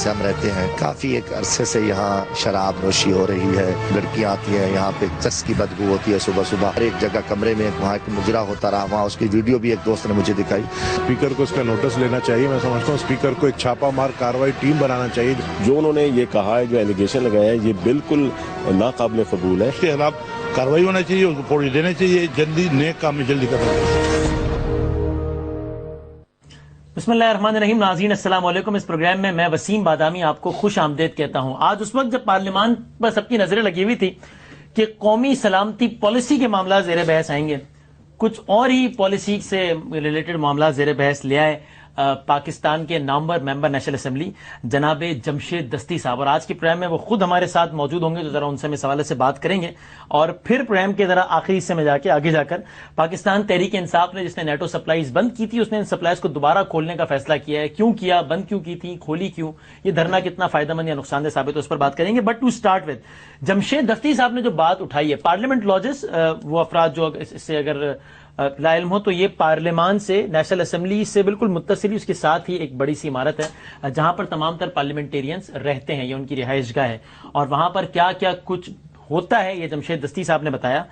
سے ہم رہتے ہیں، کافی ایک عرصے سے یہاں شراب نوشی ہو رہی ہے، لڑکیاں آتی ہیں یہاں پہ، چس کی بدبو ہوتی ہے صبح صبح، ہر ایک جگہ کمرے میں وہاں ایک مجرا ہوتا رہا، وہاں اس کی ویڈیو بھی ایک دوست نے مجھے دکھائی۔ اسپیکر کو اس کا نوٹس لینا چاہیے، میں سمجھتا ہوں اسپیکر کو ایک چھاپا مار کاروائی ٹیم بنانا چاہیے۔ جو انہوں نے یہ کہا ہے، جو ایلیگیشن لگایا ہے، یہ بالکل ناقابل قبول ہے۔ اس کے خلاف کاروائی ہونا چاہیے، اس کو پوری دینا چاہیے، جلدی نیک کام میں جلدی کرنا چاہیے۔ بسم اللہ الرحمن الرحیم۔ ناظرین السلام علیکم۔ اس پروگرام میں وسیم بادامی آپ کو خوش آمدید کہتا ہوں۔ آج اس وقت جب پارلیمان پر سب کی نظریں لگی ہوئی تھی کہ قومی سلامتی پالیسی کے معاملات زیر بحث آئیں گے، کچھ اور ہی پالیسی سے ریلیٹڈ معاملات زیر بحث لے آئے پاکستان کے نامور ممبر نیشنل اسمبلی جناب جمشید دستی صاحب، اور آج کے پروگرام میں وہ خود ہمارے ساتھ موجود ہوں گے، تو ذرا ان سے ہم اس حوالے سے بات کریں گے، اور پھر پروگرام کے ذرا آخری حصے میں آگے جا کر پاکستان تحریک انصاف نے جس نے نیٹو سپلائیز بند کی تھی، اس نے ان سپلائیز کو دوبارہ کھولنے کا فیصلہ کیا ہے، کیوں کیا، بند کیوں کی تھی، کھولی کیوں، یہ دھرنا کتنا فائدہ مند یا نقصان دہ ثابت ہے، اس پر بات کریں گے۔ But to start with Jamshed Dasti صاحب نے جو بات اٹھائی ہے، پارلیمنٹ لاجز، وہ افراد جو اس سے اگر لا علم ہو تو یہ پارلیمان سے، نیشنل اسمبلی سے بالکل متصل، اس کے ساتھ ہی ایک بڑی سی عمارت ہے جہاں پر تمام تر پارلیمنٹیرینز رہتے ہیں، یہ ان کی رہائش گاہ ہے، اور وہاں پر کیا کیا کچھ ہوتا ہے یہ جمشید دستی صاحب نے بتایا۔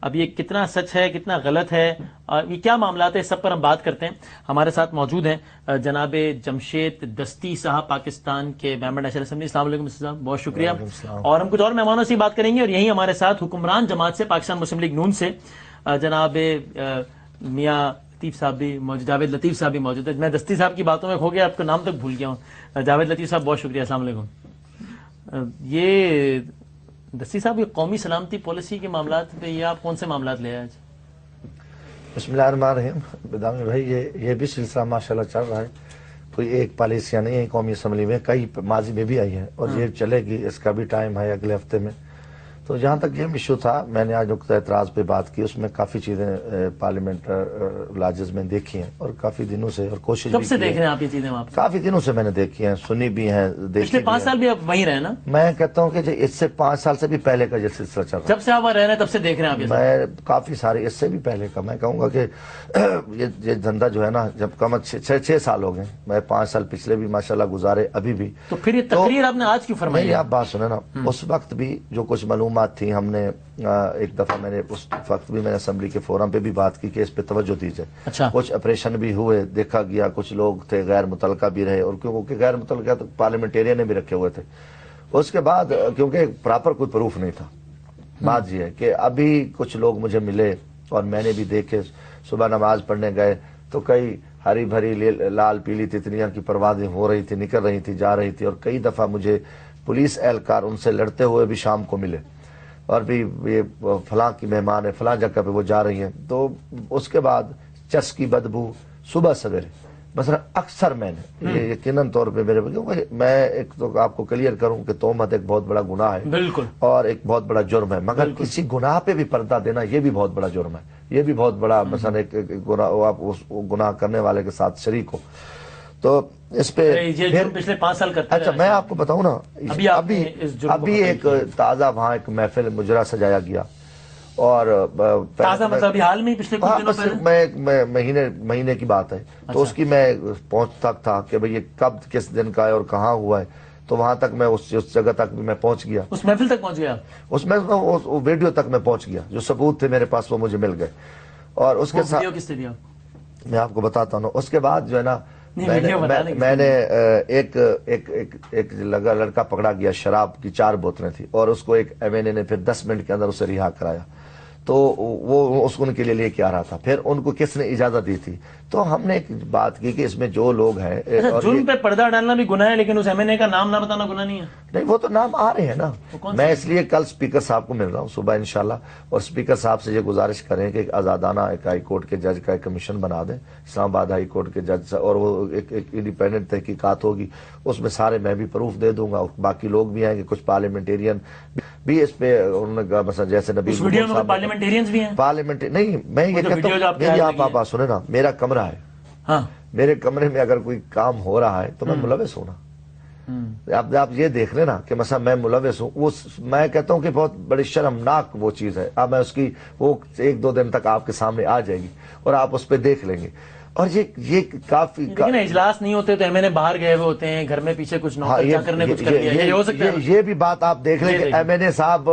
اب یہ کتنا سچ ہے، کتنا غلط ہے، یہ کیا معاملات ہے، سب پر ہم بات کرتے ہیں۔ ہمارے ساتھ موجود ہیں جناب جمشید دستی صاحب، پاکستان کے ممبر نیشنل اسمبلی۔ السلام علیکم صاحب، بہت شکریہ۔ اور ہم کچھ اور مہمانوں سے بات کریں گے، اور یہی ہمارے ساتھ حکمران جماعت سے، پاکستان مسلم لیگ نون سے جناب میاں لطیف صاحب بھی موجود، جاوید لطیف صاحب بھی موجود ہے۔ میں دستی صاحب کی باتوں میں کھو گیا، آپ کا نام تک بھول گیا ہوں۔ جاوید لطیف صاحب بہت شکریہ، السلام علیکم۔ یہ دستی صاحب، یہ قومی سلامتی پالیسی کے معاملات پہ یہ آپ کون سے معاملات لے آئے آج؟ بسم اللہ الرحمن الرحیم۔ بدامی بھائی، یہ بھی سلسلہ ماشاءاللہ چل رہا ہے، کوئی ایک پالیسیاں نہیں ہے قومی اسمبلی میں، کئی ماضی میں بھی آئی ہے، اور یہ چلے گی، اس کا بھی ٹائم ہے اگلے ہفتے میں۔ تو جہاں تک یہ ایشو تھا، میں نے آج نقطہ اعتراض پہ بات کی، اس میں کافی چیزیں پارلیمنٹ لاجز میں دیکھی ہیں، اور کافی دنوں سے، اور کوشش کب سے دیکھ رہے ہیں آپ یہ چیزیں؟ وہاں کافی دنوں سے میں نے دیکھی ہیں، سنی بھی ہیں، پچھلے 5 سال بھی آپ وہیں رہے نا؟ میں کہتا ہوں کہ اس سے 5 سال سے بھی پہلے کا یہ سلسلہ چل رہا ہے، جب سے آپ وہاں رہ رہے ہیں تب سے دیکھ رہے ہیں آپ؟ میں کافی سارے اس سے بھی پہلے کا، میں کہوں گا کہ یہ دھندا جو ہے نا، جب کم 6 سال ہو گئے، میں 5 سال پچھلے بھی ماشاءاللہ گزارے، ابھی بھی۔ تو پھر یہ تقریر آپ نے آج کیوں فرمائی؟ نہیں، آپ بات سنیں نا، اس وقت بھی جو کچھ معلومات تھیں، ہم نے ایک دفعہ، میں نے اس وقت بھی میں نے اسمبلی کے فورم پہ بھی بات کی کہ اس پہ توجہ دیجیے۔ اچھا۔ کچھ آپریشن بھی ہوئے، دیکھا گیا، کچھ لوگ تھے غیر متعلقہ بھی رہے، اور کیونکہ غیر متعلقہ تو پارلیمنٹیرین نے بھی رکھے ہوئے تھے۔ اس کے بعد کیونکہ پراپر کوئی پروف نہیں تھا، بات یہ ہے کہ ابھی کچھ لوگ مجھے ملے، اور میں نے بھی دیکھے، صبح نماز پڑھنے گئے تو کئی ہری بھری لال پیلی تتلیاں کی پروازیں ہو رہی تھی، نکل رہی تھی، جا رہی تھی، اور کئی دفعہ مجھے پولیس اہلکار ان سے لڑتے ہوئے بھی شام کو ملے، اور بھی یہ فلاں کی مہمان ہے، فلاں جگہ پہ وہ جا رہی ہیں۔ تو اس کے بعد چس کی بدبو صبح سویرے، مثلا اکثر میں نے یہ یقیناً طور پہ میرے، کیونکہ میں ایک تو آپ کو کلیئر کروں کہ تہمت ایک بہت بڑا گناہ ہے، بالکل، اور ایک بہت بڑا جرم ہے، مگر کسی گناہ پہ بھی پردہ دینا یہ بھی بہت بڑا جرم ہے، یہ بھی بہت بڑا، مثلا ایک گناہ، آپ اس گناہ کرنے والے کے ساتھ شریک ہو، تو اس پہ پچھلے 5 سال کرتے ہیں۔ اچھا، میں آپ کو بتاؤں نا، ابھی ایک تازہ وہاں ایک محفل مجرا سجایا گیا، اور تازہ مطلب ابھی حال میں پچھلے کچھ دنوں پہلے، مہینے کی بات ہے، تو اس کی میں پہنچتا تھا کہ بھئی یہ کب کس دن کا ہے اور کہاں ہوا ہے، تو وہاں تک میں اس جگہ تک بھی میں پہنچ گیا، اس محفل تک پہنچ گیا، اس میں ویڈیو تک میں پہنچ گیا، جو ثبوت تھے میرے پاس وہ مجھے مل گئے، اور اس کے ساتھ کس نے دیا میں آپ کو بتاتا ہوں۔ اس کے بعد جو ہے نا، میں نے ایک لڑکا پکڑا گیا، شراب کی 4 بوتلیں تھی، اور اس کو ایک ایم این اے نے پھر 10 منٹ کے اندر اسے رہا کرایا، تو وہ اس کو ان کے لیے لے کے آ رہا تھا، پھر ان کو کس نے اجازت دی تھی؟ تو ہم نے ایک بات کی کہ اس میں جو لوگ ہیں، جرم پہ پردہ ڈالنا بھی گناہ ہے، لیکن اس ایم این اے کا نام نہ بتانا گناہ نہیں ہے؟ نہیں، وہ تو نام آ رہے ہیں نا، میں اس لیے کل اسپیکر صاحب کو مل رہا ہوں صبح انشاءاللہ، اور اسپیکر صاحب سے یہ گزارش کریں کہ ایک آزادانہ ایک ہائی کورٹ کے جج کا ایک کمیشن بنا دیں، اسلام آباد ہائی کورٹ کے جج، اور وہ ایک انڈیپینڈنٹ تحقیقات ہوگی، اس میں سارے میں بھی پروف دے دوں گا، باقی لوگ بھی آئیں گے، کچھ پارلیمنٹیرین بھی اس پہ، انہوں نے مثلا جیسے نبی پارلیمنٹیرینز بھی ہیں، نہیں، میں یہ کہتا ہوں، میری آپ بات سنیں نا، میرا کمرہ ہے، میرے کمرے میں اگر کوئی کام ہو رہا ہے تو میں ملوث ہوں نا، آپ یہ دیکھ لیں نا کہ مثلا میں ملوث ہوں، میں کہتا ہوں کہ بہت بڑی شرمناک وہ چیز ہے، اب میں اس کی وہ 1-2 دن تک آپ کے سامنے آ جائے گی، اور آپ اس پہ دیکھ لیں گے، اور یہ کافی لیکن اجلاس نہیں ہوتے تو ایم این اے باہر گئے ہوئے ہوتے ہیں، گھر میں پیچھے کچھ نوکر کرنے کچھ کر دیا، یہ ہو سکتا ہے؟ یہ بھی بات آپ دیکھ لیں کہ ایم این اے صاحب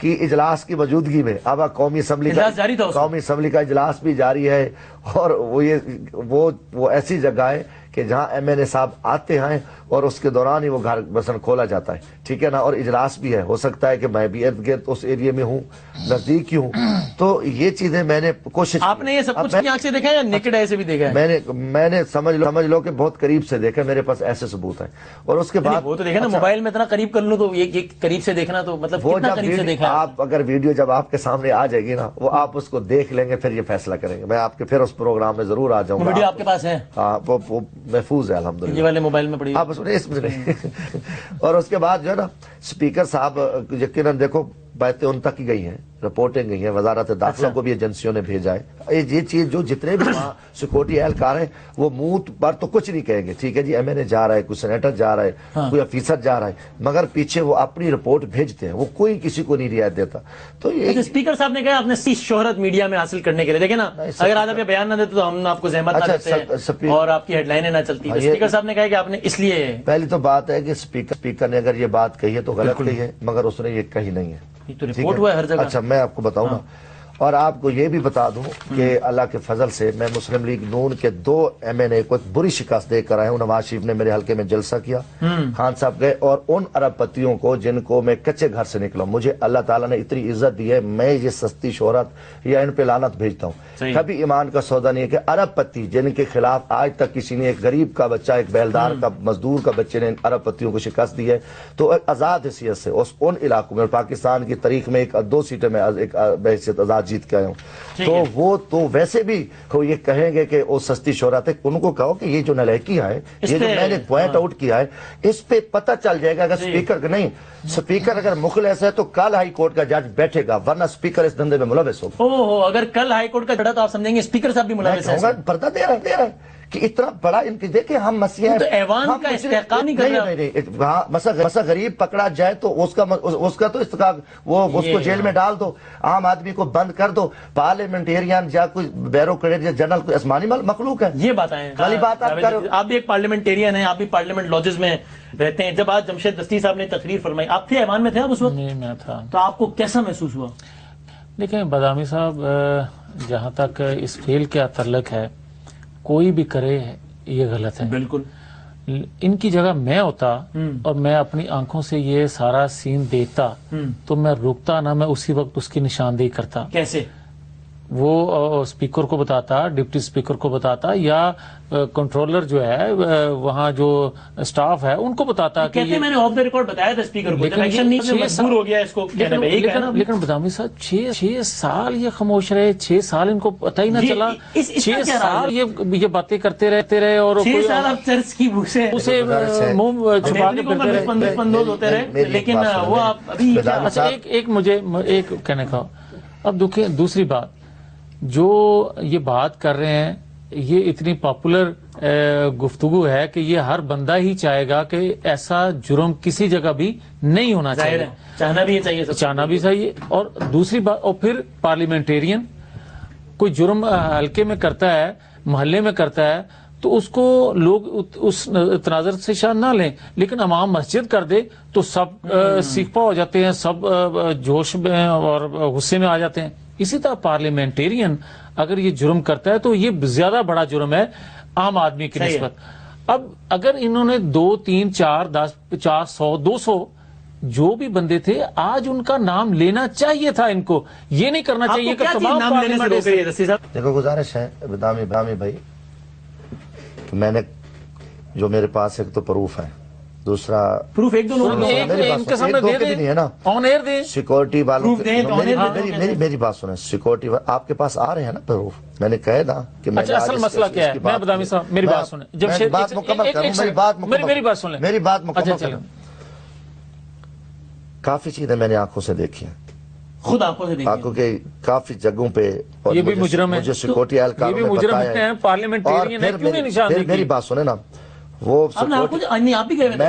کی اجلاس کی موجودگی میں اب قومی اسمبلی کا اجلاس بھی جاری ہے، اور وہ ایسی جگہ ہے کہ جہاں ایم این اے صاحب آتے ہیں اور اس کے دوران ہی وہ گھر مثلا کھولا جاتا ہے، ٹھیک ہے نا، اور اجلاس بھی ہے، ہو سکتا ہے کہ میں بھی ارد گرد اس ایریے میں ہوں، نزدیک ہی ہوں، تو یہ چیزیں میں نے کوشش، آپ نے یہ سب کچھ کی آنکھ سے دیکھا ہے یا نیکڈ آئی سے بھی دیکھا ہے؟ میں نے سمجھ لو کہ بہت قریب سے دیکھا، میرے پاس ایسے ثبوت ہیں، اور اس کے بعد وہ تو دیکھا نا، موبائل میں اتنا قریب کر لوں تو یہ قریب سے دیکھنا تو مطلب کتنا قریب سے دیکھا ہے؟ آپ اگر ویڈیو جب آپ کے سامنے آ جائے گی نا، وہ آپ اس کو دیکھ لیں گے، پھر یہ فیصلہ کریں گے، میں آپ کے پھر اس پروگرام میں ضرور آ جاؤں گا۔ ویڈیو آپ کے پاس ہے؟ ہاں، وہ محفوظ ہے الحمدللہ، یہ والے موبائل میں پڑی آپ اس میں اور اس کے بعد جو ہے نا اسپیکر صاحب یقیناً دیکھو باتیں ان تک ہی گئی ہیں، رپورٹیں گئی ہیں، وزارت داخلہ کو بھی ایجنسیوں نے بھیجا ہے، یہ چیز جو جتنے بھی وہاں سیکورٹی اہلکار ہیں وہ منہ پر تو کچھ نہیں کہیں گے، ٹھیک ہے جی ایم این اے جا رہا ہے، کوئی سینیٹر جا رہا ہے، کوئی افیسر جا رہا ہے، مگر پیچھے وہ اپنی رپورٹ بھیجتے ہیں، وہ کوئی کسی کو نہیں رعایت دیتا۔ تو یہ اسپیکر صاحب نے کہا آپ نے شہرت میڈیا میں حاصل کرنے کے لیے، دیکھیں نا اگر آپ بیان نہ دیتے تو ہم آپ کو زحمت نہ دیتے اور آپ کی ہیڈ لائنیں نہ چلتی، اسپیکر صاحب نے کہا کہ آپ نے اس لیے، پہلی تو بات ہے کہ اسپیکر نے اگر یہ بات کہی ہے تو غلط کہی ہے، مگر اس نے یہ کہی نہیں ہے، تو رپورٹ ہوا ہے ہر جگہ۔ اچھا میں آپ کو بتاؤں نا، اور آپ کو یہ بھی بتا دوں کہ اللہ کے فضل سے میں مسلم لیگ نون کے 2 ایم این اے کو ایک بری شکست دے کر آیا ہوں۔ نواز شریف نے میرے حلقے میں جلسہ کیا، خان صاحب گئے، اور ان ارب پتیوں کو جن کو میں کچے گھر سے نکلا، مجھے اللہ تعالیٰ نے اتنی عزت دی ہے، میں یہ سستی شہرت یا ان پہ لعنت بھیجتا ہوں، کبھی ایمان کا سودا نہیں ہے کہ ارب پتی جن کے خلاف آج تک کسی نے، ایک غریب کا بچہ، ایک بیلدار کا مزدور کا بچے نے ارب پتیوں کو شکست دی ہے، تو آزاد حیثیت سے ان علاقوں میں، پاکستان کی تاریخ میں 2 سیٹیں میں بحیثیت آزاد جیت کے آیا ہوں، تو وہ تو ویسے بھی یہ کہیں گے کہ وہ سستی شہرت ہے، ان کو کہو کہ یہ جو نلائکی ہے، یہ جو میں نے پوائنٹ آؤٹ کیا ہے، اس پہ پتہ چل جائے گا اگر اسپیکر نہیں، اسپیکر اگر مخلص ہے تو کل ہائی کورٹ کا جج بیٹھے گا، ورنہ اسپیکر اس دھندے میں ملوث ہوگا۔ اگر کل ہائی کورٹ کا جڑا تو آپ سمجھیں گے اسپیکر صاحب بھی ملوث ہیں، پردہ دے رہا ہے کہ اتنا بڑا ان کی، دیکھیں ہم مسئلہ تو ایوان کا استحقاق نہیں کر رہا، نہیں، مسا غریب پکڑا جائے تو اس کا تو استحقاق، وہ اس کو جیل میں ڈال دو، عام آدمی کو بند کر دو، پارلیمنٹیرین یا کوئی بیوروکریٹ یا جنرل کوئی آسمانی مخلوق ہے، یہ بات ہے والی بات آپ کرو۔ آپ بھی ایک پارلیمنٹیرین ہیں، آپ بھی پارلیمنٹ لاجز میں رہتے ہیں، جب آج جمشید دستی صاحب نے تقریر فرمائی، آپ تھے ایوان میں تھے آپ اس وقت؟ نہیں میں تھا۔ تو آپ کو کیسا محسوس ہوا؟ دیکھیں بادامی صاحب، جہاں تک اس فیل کا تعلق ہے، کوئی بھی کرے یہ غلط ہے، بالکل۔ ان کی جگہ میں ہوتا اور میں اپنی آنکھوں سے یہ سارا سین دیکھتا تو میں رکتا نہ، میں اسی وقت اس کی نشاندہی کرتا۔ کیسے؟ وہ اسپیکر کو بتاتا، ڈپٹی اسپیکر کو بتاتا، یا کنٹرولر جو ہے وہاں جو سٹاف ہے ان کو بتاتا کہ کہتے میں نے آف دا ریکارڈ بتایا تھا اسپیکر کو، جب ایکشن نہیں مجبور ہو گیا اس کو کہنے میں، لیکن بدامی صاحب 6 سال یہ خاموش رہے، 6 سال ان کو پتہ ہی نہ چلا، 6 سال یہ باتیں کرتے رہے، اور 6 سال اب چرچ کی اسے منہ چھپا کے ہوتے رہے، لیکن وہ ابھی اچھا ایک مجھے ایک کہنے کا، اب دیکھیں دوسری بات، جو یہ بات کر رہے ہیں یہ اتنی پاپولر گفتگو ہے کہ یہ ہر بندہ ہی چاہے گا کہ ایسا جرم کسی جگہ بھی نہیں ہونا چاہیے، چاہنا بھی چاہیے، چاہنا بھی چاہیے۔ اور دوسری بات، اور پھر پارلیمنٹیرین کوئی جرم حلقے میں کرتا ہے، محلے میں کرتا ہے، تو اس کو لوگ اس تناظر سے شان نہ لیں، لیکن امام مسجد کر دے تو سب سیکھپا ہو جاتے ہیں، سب جوش میں اور غصے میں آ جاتے ہیں۔ اسی طرح پارلیمنٹیرین اگر یہ جرم کرتا ہے تو یہ زیادہ بڑا جرم ہے عام آدمی کی نسبت۔ اب اگر انہوں نے 2 3 4 10 50 100 200 جو بھی بندے تھے، آج ان کا نام لینا چاہیے تھا، ان کو یہ نہیں کرنا چاہیے کہ تمام نام لینے سے روک رہی ہے دستی صاحب؟ دیکھو گزارش ہے بدامی بھائی، میں نے جو میرے پاس ایک تو پروف ہے، دوسرا پروف ایک دو لوگ نہیں ہے نا، سیکورٹی والوں، میری بات سنیں، سیکورٹی آپ کے پاس آ رہے ہیں نا پروف، میں نے کہا نا کہ میں اصل مسئلہ کیا ہے، میں بدامی صاحب میری بات سنیں، جب بات مکمل کروں، میری بات سنیں، میری بات مکمل کروں، کافی چیزیں میں نے آنکھوں سے دیکھی ہیں، خود آنکھوں سے دیکھی، آنکھوں کے کافی جگہوں پہ، یہ بھی مجرم ہے، مجھے سیکورٹی اہلکاروں نے بتایا ہے، پارلیمنٹیرین ہے، کیوں نہیں نشان دیکھی؟ میری بات سنیں نا، وہ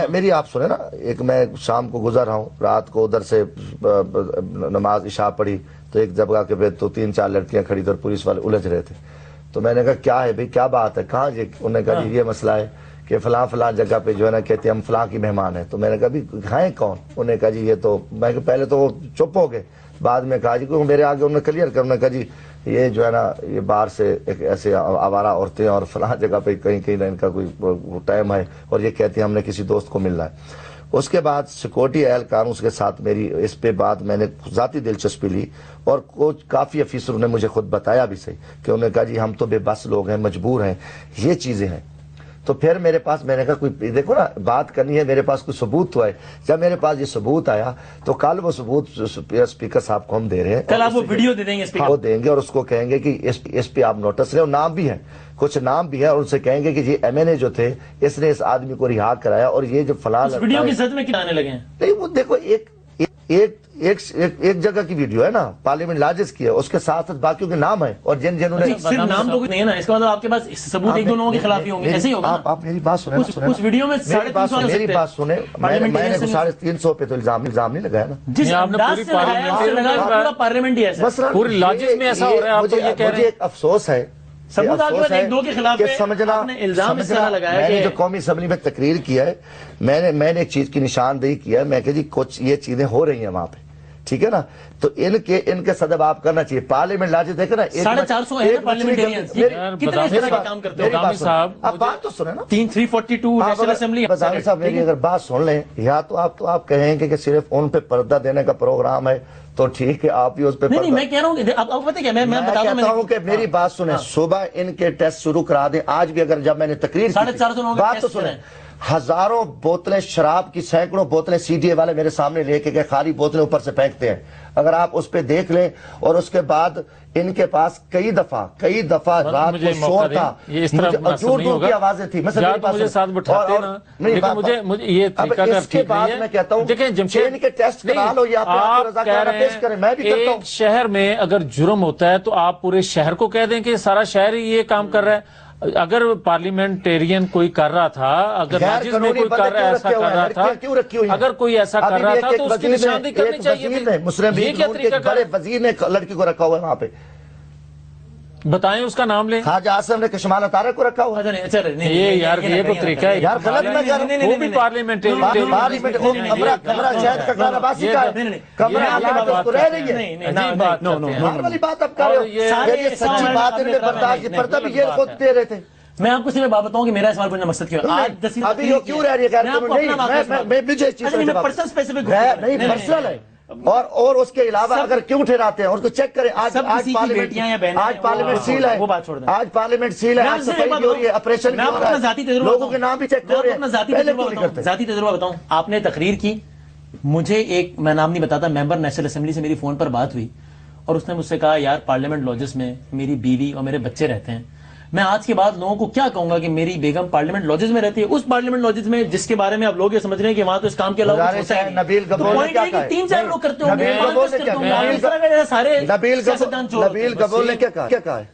میری آپ سنیں نا، ایک میں شام کو گزر رہا ہوں، رات کو ادھر سے نماز عشاء پڑھی تو ایک جگہ کے پہ تو 3 4 لڑکیاں کھڑی تھی اور پولیس والے الجھ رہے تھے، تو میں نے کہا کیا ہے بھائی، کیا بات ہے، کہاں جی؟ انہوں نے کہا جی یہ مسئلہ ہے کہ فلاں فلاں جگہ پہ جو ہے نا کہتے ہیں ہم فلاں کی مہمان ہیں. تو میں نے کہا بھی ہیں کون؟ انہوں نے کہا جی یہ تو، میں کہ پہلے تو وہ چپ ہو گئے، بعد میں کہا جی کیونکہ میرے آگے انہوں نے کلیئر کر، انہوں نے کہا جی یہ جو ہے نا یہ باہر سے ایک ایسے آوارہ عورتیں اور فلاں جگہ پہ کہیں کہیں ان کا کوئی ٹائم ہے اور یہ کہتے ہیں ہم نے کسی دوست کو ملنا ہے. اس کے بعد سیکورٹی اہلکاروں کے ساتھ میری اس پہ بات میں نے ذاتی دلچسپی لی اور کچھ کافی افیسروں نے مجھے خود بتایا بھی صحیح کہ انہوں نے کہا جی ہم تو بے بس لوگ ہیں، مجبور ہیں، یہ چیزیں ہیں. تو پھر میرے پاس، میں نے کہا کوئی دیکھو نا بات کرنی ہے، میرے پاس کوئی ثبوت تو ہے. جب میرے پاس یہ ثبوت آیا تو کل وہ ثبوت اسپیکر صاحب کو ہم دے رہے ہیں، کل آپ وہ ویڈیو دے دیں گے اسپیکر، وہ دیں گے اور اس کو کہیں گے کہ اس پہ آپ نوٹس لیں، اور نام بھی ہیں، کچھ نام بھی ہے، اور ان سے کہیں گے کہ یہ ایم این اے جو تھے اس نے اس آدمی کو رہا کرایا اور یہ جو فلاں ویڈیو کی سچ میں کیا آنے لگے ہیں. نہیں وہ دیکھو ایک جگہ کی ویڈیو ہے نا، پارلیمنٹ لاجز کی ہے، اس کے ساتھ ساتھ باقیوں کے نام ہیں اور جنہوں نے صرف نام تو نہیں ہے نا، اس کا مطلب آپ کے پاس ثبوت ایک دو لوگوں کے خلاف ہی ہوں گے، ایسے ہی ہوگا. آپ میری بات سنیں، اس ویڈیو میں 350 میری بات سنیں، میں نے 350 پہ تو الزام نہیں لگایا نا. جس انداز سے لگایا اس سے لگا پورا پارلیمنٹ ہی ایسا پوری لاجز میں ایسا ہو رہا ہے. آپ تو یہ کہہ رہے مجھے ہیں ایک افسوس ہے، ثبوت آپ کے پاس ایک دو کے خلاف ہے، سمجھنا آپ نے الزام اس طرح لگایا میں نے کہ جو قومی اسمبلی میں تقریر کیا ہے، میں نے ایک چیز کی نشاندہی کیا ہے، میں کہ جی کچھ یہ چیزیں ہو رہی ہیں وہاں پہ، ٹھیک ہے نا. تو ان کے صدب آپ کرنا چاہیے. پارلیمنٹ لاجز دیکھیں نا، 450 ہے پارلیمنٹیرینز، کتنے اس طرح کا کام کرتے ہیں. بدامی صاحب اب بات تو سنیں نا، 342 نیشنل اسمبلی. بدامی صاحب میری اگر بات سن لیں، یا تو آپ کہیں کہ صرف ان پہ پردہ دینے کا پروگرام ہے تو ٹھیک ہے، آپ ہی اس پہ نہیں میں کہہ رہا ہوں کہ آپ پتہ کیا، میں کہتا ہوں کہ میری بات سنیں، صبح ان کے ٹیسٹ شروع کرا دیں. آج بھی اگر جب میں نے تقریر 450 لوگوں کے بات تو ٹیسٹ سنیں، ہزاروں بوتلیں شراب کی، سینکڑوں بوتلیں سی ڈی اے والے میرے سامنے لے کے خالی بوتلیں اوپر سے پھینکتے ہیں. اگر آپ اس پہ دیکھ لیں، اور اس کے بعد ان کے پاس کئی دفعہ رات کو شور تھا، دور دور کی آوازیں تھی. مجھے ساتھ بٹھاتے نا، مجھے یہ طریقہ کار ٹھیک نہیں ہے. میں کہتا ہوں دیکھیں جمشید، ان کے ٹیسٹ کرا لو یا آپ کہہ رہے پیش کریں، میں بھی کرتا ہوں. ایک شہر میں اگر جرم ہوتا ہے تو آپ پورے شہر کو کہہ دیں کہ سارا شہر ہی یہ کام کر رہا ہے. اگر پارلیمنٹیرین کوئی کر رہا تھا، اگر لاجز میں کوئی ایسا کر رہا تھا، اگر کوئی ایسا کر رہا تھا تو اس کی نشاندہی کرنی چاہیے. مسلم لیگ نون کے بڑے وزیر نے لڑکی کو رکھا ہوا ہے وہاں پہ، بتائیں اس کا نام لیں. خواجہ آصف نے کشمال اطارہ کو رکھا ہوا ہے. یہ یار یہ کوئی طریقہ ہے یار غلط میں کہہ رہا ہوں. وہ بھی پارلیمنٹیرین کمرہ شاید کا کھانا باسی کا ہے، کمرہ حالات اس کو رہ رہی ہے. نارمل والی بات اب کر رہے ہو، یہ سچی بات ان میں برداشت کی پردہ بھی یہ خود دے رہے تھے. میں آپ کو صرف بات بتاؤں کہ میرا سوال پوچھنا مقصد کیا ہے. آج ابھی یہ کیوں رہ رہی ہے؟ مجھے اس چیز سے نہیں پرسنل ہے. اور اس کے علاوہ اگر کیوں ٹھہراتے ہیں، اس کو چیک کریں. آج پارلیمنٹ سیل ہے، آج پارلیمنٹ سیل ہے، آج صفائی کی ہو رہی ہے، آپریشن کی ہو رہا ہے، لوگوں کے نام بھی چیک ہو رہے ہیں. ذاتی تجربہ بتاؤں، آپ نے تقریر کی، مجھے ایک، میں نام نہیں بتاتا، ممبر نیشنل اسمبلی سے میری فون پر بات ہوئی اور اس نے مجھ سے کہا یار پارلیمنٹ لاجز میں میری بیوی اور میرے بچے رہتے ہیں. میں آج کے بعد لوگوں کو کیا کہوں گا کہ میری بیگم پارلیمنٹ لاجز میں رہتی ہے، اس پارلیمنٹ لاجز میں جس کے بارے میں آپ لوگ یہ سمجھ رہے ہیں کہ وہاں تو اس کام کے علاوہ کچھ ہوتا ہی نہیں. نبیل تو گبول نے کیا کہا ہے؟ 3-4 لوگ کرتے ہوں گے، نبیل گبول نے کیا کہا ہے؟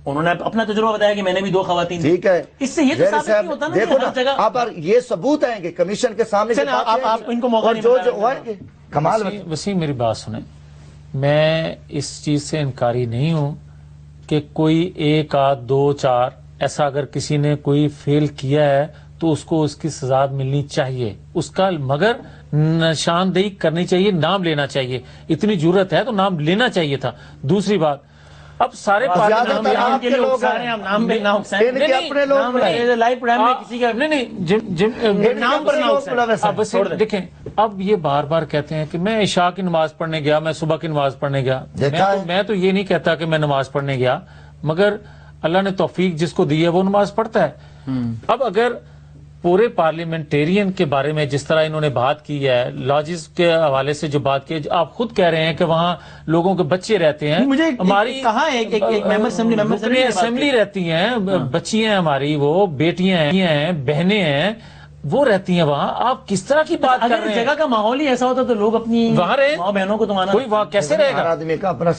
انہوں نے اپنا تجربہ بتایا کہ میں نے بھی 2 خواتین. ٹھیک ہے، اس سے یہ تو ثابت نہیں ہوتا نا دیکھو کہ ہر جگہ اب یہ ثبوت آئیں گے کمیشن کے سامنے، آپ ان کو موقع نہیں جو کمال. وسیم میری بات سنیں، میں اس چیز سے انکاری نہیں ہوں کہ کوئی 1 آدھ 2 4 ایسا اگر کسی نے کوئی فیل کیا ہے تو اس کو اس کی سزا ملنی چاہیے، اس کا مگر نشاندہی کرنی چاہیے، نام لینا چاہیے. اتنی ضرورت ہے تو نام لینا چاہیے تھا. دوسری بات، اب سارے دیکھیں، اب یہ بار بار کہتے ہیں کہ میں عشاء کی نماز پڑھنے گیا، میں صبح کی نماز پڑھنے گیا. میں تو یہ نہیں کہتا کہ میں نماز پڑھنے گیا، مگر اللہ نے توفیق جس کو دی ہے وہ نماز پڑھتا ہے. اب اگر پورے پارلیمنٹیرین کے بارے میں جس طرح انہوں نے بات کی ہے، لاجز کے حوالے سے جو بات کی ہے، آپ خود کہہ رہے ہیں کہ وہاں لوگوں کے بچے رہتے ہیں، ہماری اسمبلی رہتی ہیں، بچیاں ہیں ہماری، وہ بیٹیاں ہیں، بہنیں ہیں. وہ رہتی ہیں وہاں، آپ کس طرح کی بات کر اگر رہے ہیں؟ جگہ کا ماحول ہی ایسا ہوتا تو لوگ اپنی وہاں رہے، ماں بہنوں کو تو مانا، کوئی وہاں کیسے رہے ہر گا؟ آدمی کا اپنا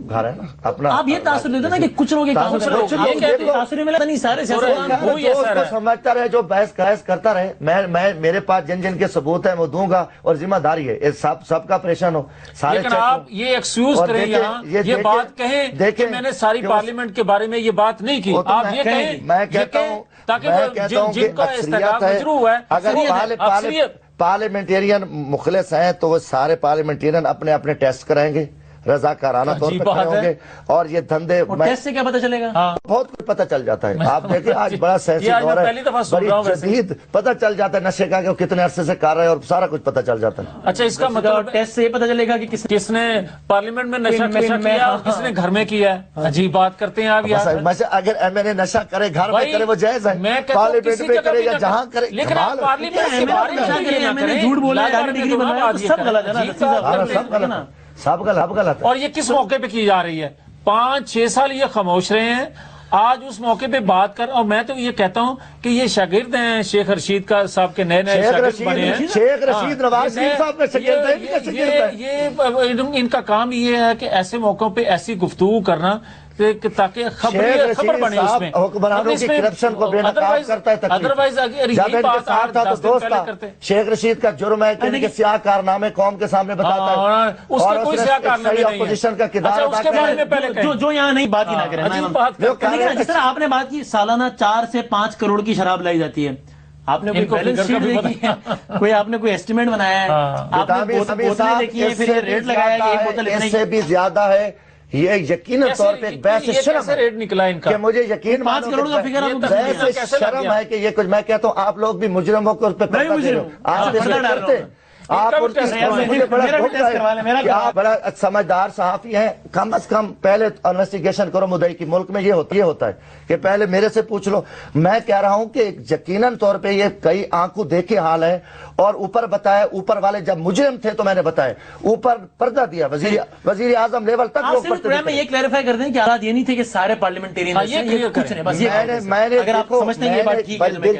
گھر ہے نا، اپنا آپ یہ تاثر دیتے نا کہ کچھ لوگ تاثر ملا نہیں، سارے سیاستدان وہی ایسا کو سمجھتا رہے، جو بحث کرتا رہے، میں میرے پاس جن کے ثبوت ہیں وہ دوں گا، اور ذمہ داری ہے سب کا پریشان ہو، سارے لیکن آپ یہ ایکسکیوز کریں یہاں، یہ بات کہیں کہ میں نے ساری پارلیمنٹ کے بارے میں یہ بات نہیں کی، آپ یہ کہیں، میں کہتا ہوں تاکہ جن کا استحقاق مجروح ہوا ہے، اگر پارلیمنٹیرین مخلص ہیں تو وہ سارے پارلیمنٹیرین اپنے اپنے ٹیسٹ کرائیں گے، رضاکارانہ طور پہ کھڑے ہوں گے، اور یہ دھندے ٹیسٹ سے کیا پتہ چلے گا؟ بہت کچھ پتہ چل جاتا ہے، آپ دیکھیں آج بڑا سینسٹیو دور ہے، بڑی جدید پتہ چل جاتا ہے نشے کا کہ وہ کتنے عرصے سے کر رہے ہیں، اور سارا کچھ پتہ چل جاتا ہے۔ اچھا، اس کا مطلب ٹیسٹ سے یہ پتہ چلے گا کہ کس نے پارلیمنٹ میں نشہ کیا اور کس نے گھر میں کیا ہے؟ عجیب بات کرتے ہیں آپ یار۔ اگر ایم این اے نشہ کرے گھر میں کرے وہ جائز ہے، پارلیمنٹ میں کرے یا جہاں کرے، لیکن آپ پارلیمنٹ کے بارے میں جھوٹ بولا ہے، ڈگری بنایا، سب غلط ہے نا، سب غلط ہے۔ اور یہ کس موقع پہ کی جا رہی ہے؟ 5-6 سال یہ خاموش رہے ہیں، آج اس موقع پہ بات کر، اور میں تو یہ کہتا ہوں کہ یہ شاگرد ہیں شیخ رشید کا صاحب کے نئے شاگرد بنے ہیں، شیخ رشید نواز شریف صاحب کے شاگرد ہیں، یہ ان کا کام یہ ہے کہ ایسے موقعوں پہ ایسی گفتگو کرنا تاکہ خبر بنے اس میں، حکمرانوں کی کرپشن کو بے نقاب کرتا ہے۔ ادروائز اگر جب یہ ان کے بات ساتھ تھا تو دوست تھا، شیخ رشید کا جرم ہے کہ ان کے سیاہ کارنامے قوم کے سامنے بتاتا ہے، اس کے کوئی سیاہ کارنامے نہیں ہیں۔ اپوزیشن کا کردار اس کے بارے میں پہلے کہیں جو یہاں نہیں بات ہی نہ کریں، جس طرح آپ نے بات کی سالانہ 4 سے 5 کروڑ کی شراب لائی جاتی ہے، آپ نے کوئی بیلنس شیٹ دیکھی ہے، کوئی آپ نے کوئی ایسٹیمیٹ بنایا ہے، آپ نے بوتلیں دیکھی ہیں، پھر یہ ریٹ لگایا کہ ایک بوتل اتنے اس سے بھی زیادہ ہے، یہ یقیناً طور پہ ایک بحث شرم ریٹ نکلا ان کا کہ مجھے یقین 5 کروڑ کا فگر آپ کو بحث شرم ہے کہ یہ کچھ، میں کہتا ہوں آپ لوگ بھی مجرم ہو کر اس پہ پردہ دے رہے ہو، آپ اس پہ کرتے آپ مجھے بڑا دکھ رہا ہے کہ آپ بڑا سمجھدار صحافی ہیں، کم از کم پہلے انویسٹیگیشن کرو مدعی کی، ملک میں یہ ہوتا ہے کہ پہلے میرے سے پوچھ لو۔ میں کہہ رہا ہوں کہ یقیناً طور پہ یہ کئی آنکھوں دیکھے حال ہے، اور اوپر بتایا، اوپر والے جب مجرم تھے تو میں نے بتایا، اوپر پردہ دیا، وزیر اعظم لیول تک لوگ پڑھتے میں یہ کلیریفائی کر دیں کہ آراد یہ نہیں تھے کہ سارے پارلیمنٹیرین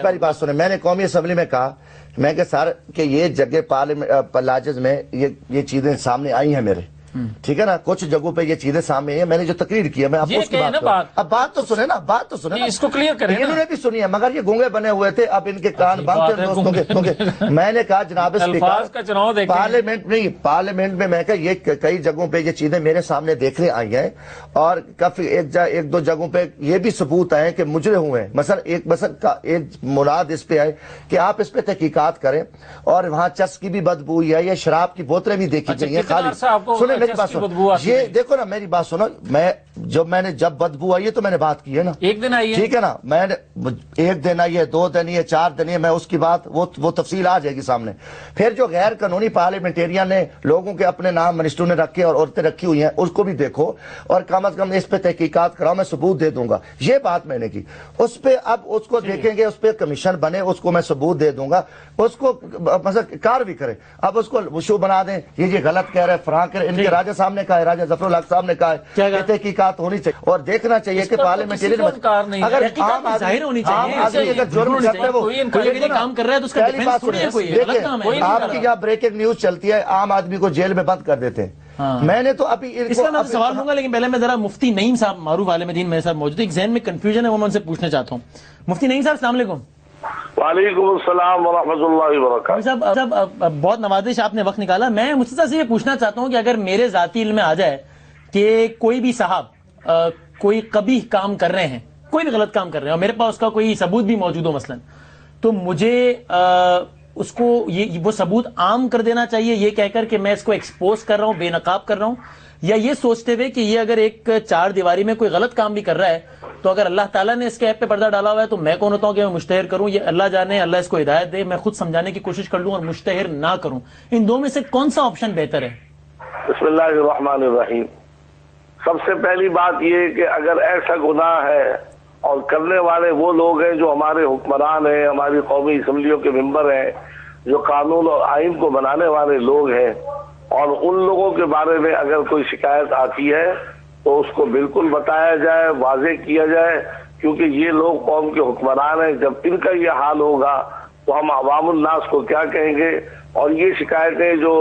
پہلی بات سنیں، میں نے قومی اسمبلی میں کہا، میں کہ یہ جگہ پارلیمنٹ لاجز میں یہ چیزیں سامنے آئی ہیں میرے، ٹھیک ہے نا، کچھ جگہوں پہ یہ چیزیں سامنے آئی ہیں، میں نے جو تقریر کی ہے میں آپ کو اس کی بات کروں، اب بات تو سنیں نا، بات تو سنیں، اس کو کلیئر کریں، انہوں نے بھی سنی ہے مگر یہ گونگے بنے ہوئے تھے، اب ان کے کان بند تھے دوستوں کے، کیونکہ میں نے کہا جناب اسپیکر پارلیمنٹ میں میں کہا یہ کئی جگہوں پہ یہ چیزیں میرے سامنے دیکھنے آئی ہیں، اور کافی ایک دو جگہوں پہ یہ بھی ثبوت آئے کہ مجرم ہوئے ہیں، مثلا ایک مراد اس پہ آئے کہ آپ اس پہ تحقیقات کریں، اور وہاں چس کی بھی بدبو ہے، یہ شراب کی بوتلیں بھی دیکھی گئی ہیں خالی، سنیں میری بات سنو، یہ دیکھو نا میری بات سنو، جب بدبو آئی ہے تو میں نے بات کی ہے نا، ایک دن آئی ہے، ٹھیک ہے نا، میں نے 1 دن آئی ہے، 2 دن ہے، 4 دن ہے، میں اس کی بات وہ تفصیل آ جائے گی سامنے۔ پھر جو غیر قانونی پارلیمنٹیرین نے لوگوں کے اپنے نام منسٹروں نے رکھے اور عورتیں رکھی ہوئی ہیں، اس کو بھی دیکھو، اور کم از کم اس پہ تحقیقات کراؤ، میں ثبوت دے دوں گا، یہ بات میں نے کی، اس پہ اب اس کو دیکھیں گے، اس پہ کمیشن بنے، اس کو میں ثبوت دے دوں گا، اس کو مثلا کار بھی کرے، اب اس کو وشو بنا دیں، یہ غلط کہہ رہے فراں کرے، ان کے راجہ صاحب نے کہا ہے، راجہ ظفر الحق صاحب نے کہا ہے کہ تحقیقات ہونی چاہیے، اور دیکھنا چاہیے کہ پارلیمنٹیرین اگر ظاہر ہونی چاہیے، اگر جرم کرتے ہیں وہ کام کر رہا ہے تو اس کا ڈیفنس تھوڑی ہے، کوئی غلط کام ہے، آپ کی یہاں بریکنگ نیوز چلتی ہے، عام آدمی کو جیل میں بند کر دیتے ہیں، میں نے تو ابھی اس کا میں سوال لوں گا، لیکن پہلے میں ذرا مفتی نعیم صاحب معروف عالم دین میرے ساتھ موجود ہے، ایک ذہن میں کنفیوژن ہے وہ میں ان سے پوچھنا چاہتا ہوں۔ مفتی نعیم صاحب السلام علیکم۔ وعلیکم السلام ورحمۃ اللہ وبرکاتہ۔ صاحب بہت نوازش آپ نے وقت نکالا، میں مجھ سے یہ پوچھنا چاہتا ہوں کہ اگر میرے ذاتی علم میں آ جائے کہ کوئی بھی صاحب کوئی قبیح کام کر رہے ہیں، کوئی بھی غلط کام کر رہے ہیں، اور میرے پاس اس کا کوئی ثبوت بھی موجود ہو مثلا، تو مجھے اس کو وہ ثبوت عام کر دینا چاہیے، یہ کہہ کر کہ میں اس کو ایکسپوز کر رہا ہوں، بے نقاب کر رہا ہوں، یا یہ سوچتے ہوئے کہ یہ اگر ایک 4 دیواری میں کوئی غلط کام بھی کر رہا ہے تو اگر اللہ تعالیٰ نے اس کے ایپ پہ پردہ ڈالا ہوا ہے تو میں کون ہوتا ہوں کہ میں مشتہر کروں؟ یہ اللہ جانے، اللہ اس کو ہدایت دے، میں خود سمجھانے کی کوشش کر لوں اور مشتہر نہ کروں، ان دو میں سے کون سا آپشن بہتر ہے؟ بسم اللہ الرحمن الرحیم۔ سب سے پہلی بات یہ کہ اگر ایسا گناہ ہے اور کرنے والے وہ لوگ ہیں جو ہمارے حکمران ہیں، ہماری قومی اسمبلیوں کے ممبر ہیں، جو قانون اور آئین کو بنانے والے لوگ ہیں، اور ان لوگوں کے بارے میں اگر کوئی شکایت آتی ہے تو اس کو بالکل بتایا جائے، واضح کیا جائے، کیونکہ یہ لوگ قوم کے حکمران ہیں، جب ان کا یہ حال ہوگا تو ہم عوام الناس کو کیا کہیں گے؟ اور یہ شکایتیں جو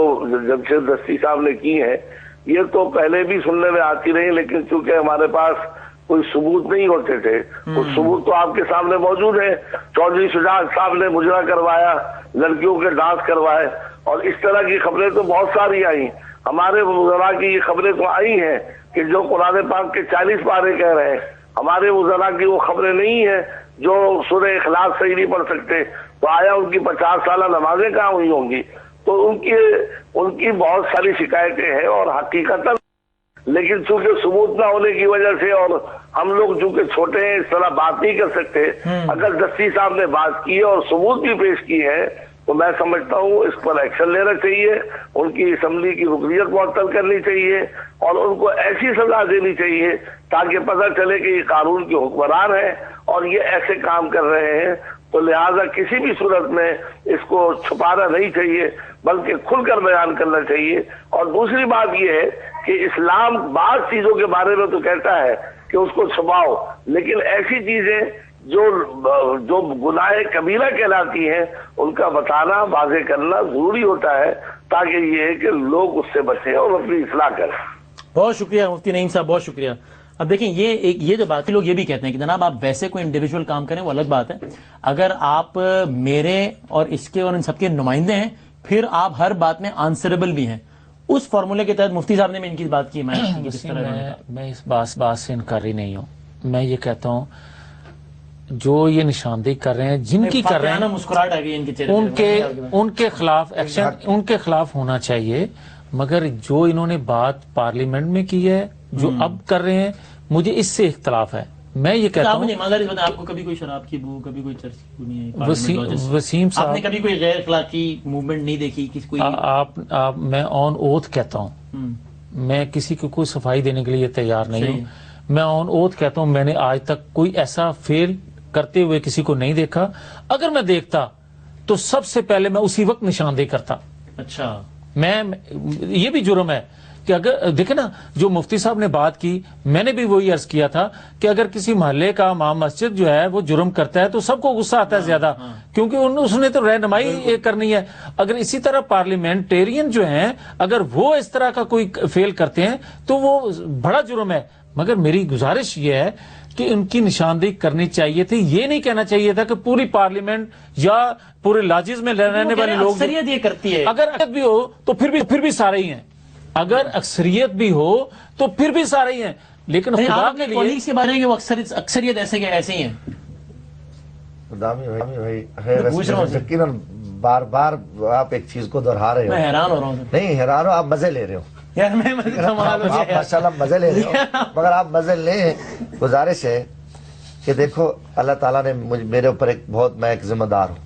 جمشید دستی صاحب نے کی ہیں یہ تو پہلے بھی سننے میں آتی رہی، لیکن چونکہ ہمارے پاس کوئی ثبوت نہیں ہوتے تھے، وہ ثبوت تو آپ کے سامنے موجود ہے۔ چودھری شجاعت صاحب نے مجرا کروایا، لڑکیوں کے ڈانس کروائے، اور اس طرح کی خبریں تو بہت ساری آئی۔ ہمارے وزراء کی یہ خبریں تو آئی ہیں کہ جو قرآن پاک کے 40 پارے کہہ رہے ہیں، ہمارے وزراء کی وہ خبریں نہیں ہیں جو سورہ اخلاص صحیح نہیں پڑھ سکتے، تو آیا ان کی 50 سالہ نمازیں کہاں ہوئی ہوں گی؟ تو ان کی بہت ساری شکایتیں ہیں، اور حقیقتاً لیکن چونکہ ثبوت نہ ہونے کی وجہ سے، اور ہم لوگ چونکہ چھوٹے ہیں اس طرح بات نہیں کر سکتے۔ اگر دستی صاحب نے بات کی ہے اور ثبوت بھی پیش کی ہے تو میں سمجھتا ہوں اس پر ایکشن لینا چاہیے، ان کی اسمبلی کی رکنیت معطل کرنی چاہیے، اور ان کو ایسی سزا دینی چاہیے تاکہ پتہ چلے کہ یہ قانون کے حکمران ہیں اور یہ ایسے کام کر رہے ہیں۔ تو لہذا کسی بھی صورت میں اس کو چھپانا نہیں چاہیے، بلکہ کھل کر بیان کرنا چاہیے۔ اور دوسری بات یہ ہے کہ اسلام بعض چیزوں کے بارے میں تو کہتا ہے کہ اس کو چھپاؤ، لیکن ایسی چیزیں جو گناہ کبیرہ کہلاتی ہیں ان کا بتانا، واضح کرنا ضروری ہوتا ہے، تاکہ یہ ہے کہ لوگ اس سے بچیں اور اپنی اصلاح کریں۔ بہت شکریہ مفتی نعیم صاحب، بہت شکریہ۔ اب دیکھیں یہ جو باقی لوگ یہ بھی کہتے ہیں کہ جناب آپ ویسے کوئی انڈیویجول کام کریں وہ الگ بات ہے، اگر آپ میرے اور اس کے اور ان سب کے نمائندے ہیں پھر آپ ہر بات میں آنسریبل بھی ہیں۔ اس فارمولے کے تحت مفتی صاحب نے ان کی بات کی، میں اس بات سے انکاری نہیں ہوں۔ میں یہ کہتا ہوں جو یہ نشاندہی کر رہے ہیں، جن کی کر رہے ہیں، مسکراہٹ آ گئی ان کے چہرے، ان کے خلاف ایکشن ان کے خلاف ہونا چاہیے، مگر جو انہوں نے بات پارلیمنٹ میں کی ہے، جو اب کر رہے ہیں، مجھے اس سے اختلاف ہے۔ میں یہ کہتا ہوں آپ کو کبھی کوئی شراب کی بو، کبھی کوئی چرچ کی بو نہیں ہے؟ وسیم صاحب، آپ نے کبھی کوئی غیر اخلاقی موومنٹ نہیں دیکھی؟ میں آن اوتھ کہتا ہوں، میں کسی کو کوئی صفائی دینے کے لیے تیار نہیں ہوں۔ میں آن اوتھ کہتا ہوں میں نے آج تک کوئی ایسا فیل کرتے ہوئے کسی کو نہیں دیکھا۔ اگر میں دیکھتا تو سب سے پہلے میں اسی وقت نشاندہی کرتا۔ اچھا، یہ بھی جرم ہے کہ اگر دیکھیں نا، جو مفتی صاحب نے بات کی، میں نے بھی وہی عرض کیا تھا کہ اگر کسی محلے کا امام مسجد جو ہے وہ جرم کرتا ہے تو سب کو غصہ آتا ہے زیادہ، کیونکہ اس نے تو رہنمائی کرنی ہے۔ اگر اسی طرح پارلیمنٹرین جو ہیں اگر وہ اس طرح کا کوئی فیل کرتے ہیں تو وہ بڑا جرم ہے۔ مگر میری گزارش یہ ہے کہ ان کی نشاندہی کرنی چاہیے تھی، یہ نہیں کہنا چاہیے تھا کہ پوری پارلیمنٹ یا پورے لاجز میں رہنے والے لوگ اکثریت یہ کرتی ہے۔ اگر اکثریت بھی ہو تو پھر بھی سارے ہی ہیں، اگر اکثریت بھی ہو تو پھر بھی سارے ہی ہیں، لیکن خدا کے لیے کے بارے میں وہ اکثریت ایسے ہی ہیں۔ یقیناً بار بار آپ ایک چیز کو دہرا رہے ہو، میں حیران ہو رہا ہوں۔ نہیں حیران ہو، آپ مزے لے رہے ہو یار میں آپ ماشاءاللہ مزے لے رہے ہو، مگر آپ مزے لیں۔ گزارش ہے کہ دیکھو اللہ تعالیٰ نے میرے اوپر میں ایک ذمہ دار ہوں،